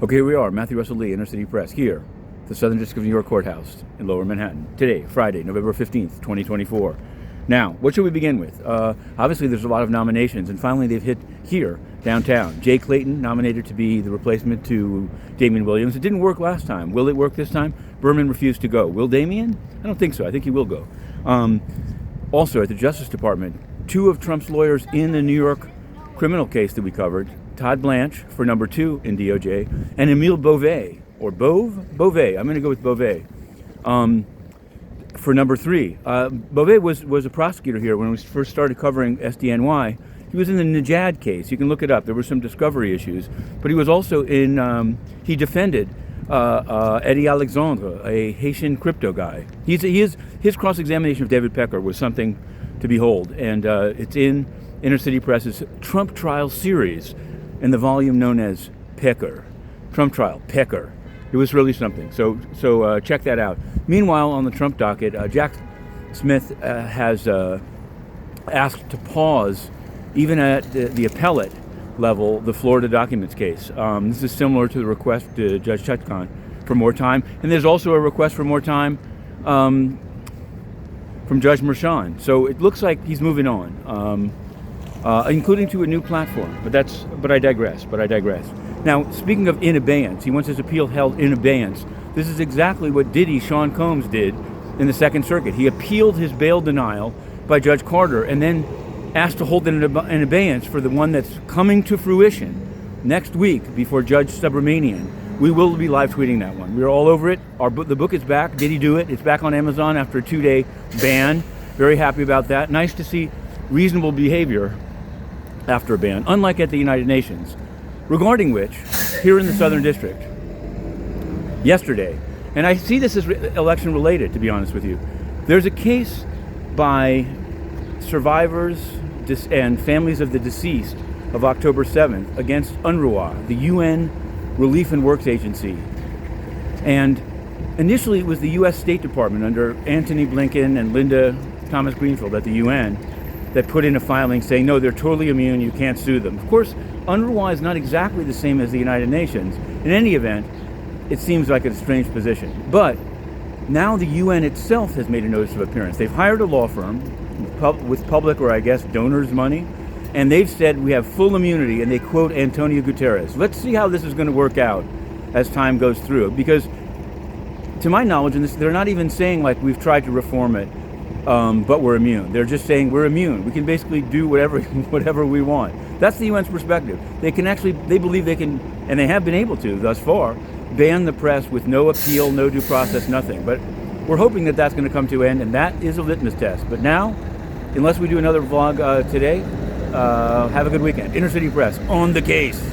Okay, here we are, Matthew Russell Lee, Inner City Press, here, the Southern District of New York Courthouse in Lower Manhattan. Today, Friday, November 15th, 2024. Now, what should we begin with? Obviously, there's a lot of nominations, and finally they've hit here, downtown. Jay Clayton, nominated to be the replacement to Damian Williams. It didn't work last time. Will it work this time? Berman refused to go. Will Damian? I don't think so. I think he will go. Also, at the Justice Department, two of Trump's lawyers in the New York criminal case that we covered, Todd Blanche for number 2 in DOJ, and Emile Bove, or Bove? Bove. I'm going to go with Bove. For number 3. Bove was a prosecutor here when we first started covering SDNY. He was in the Najad case. You can look it up. There were some discovery issues. But he was also in, he defended Eddie Alexandre, a Haitian crypto guy. His cross-examination of David Pecker was something to behold. And it's in Inner City Press's Trump Trial series in the volume known as Pecker. Trump Trial, Pecker. It was really something. So check that out. Meanwhile, on the Trump docket, Jack Smith has asked to pause, even at the appellate level, the Florida documents case. This is similar to the request to Judge Chutkan for more time. And there's also a request for more time from Judge Merchan. So it looks like he's moving on, including to a new platform. But I digress. Now, speaking of in abeyance, he wants his appeal held in abeyance. This is exactly what Diddy, Sean Combs, did in the Second Circuit. He appealed his bail denial by Judge Carter and then asked to hold it in abeyance for the one that's coming to fruition next week before Judge Subramanian. We will be live tweeting that one. We're all over it. The book is back. Did he do it? It's back on Amazon after a 2-day ban. Very happy about that. Nice to see reasonable behavior after a ban, unlike at the United Nations. Regarding which, here in the Southern District, yesterday, and I see this as election related, to be honest with you, there's a case by survivors and families of the deceased of October 7th against UNRWA, the UN Relief and Works Agency. And initially it was the U.S. State Department under Antony Blinken and Linda Thomas Greenfield at the UN that put in a filing saying, no, they're totally immune, you can't sue them. Of course, UNRWA is not exactly the same as the United Nations. In any event, it seems like a strange position. But now the UN itself has made a notice of appearance. They've hired a law firm with public, or I guess donors' money, and they've said we have full immunity, and they quote Antonio Guterres. Let's see how this is going to work out as time goes through, because to my knowledge, and they're not even saying like we've tried to reform it, but we're immune. They're just saying we're immune. We can basically do whatever we want. That's the UN's perspective. They believe they can, and they have been able to thus far, ban the press with no appeal, no due process, nothing. But we're hoping that that's going to come to an end, and that is a litmus test. But now, unless we do another vlog today, have a good weekend. Inner City Press, on the case.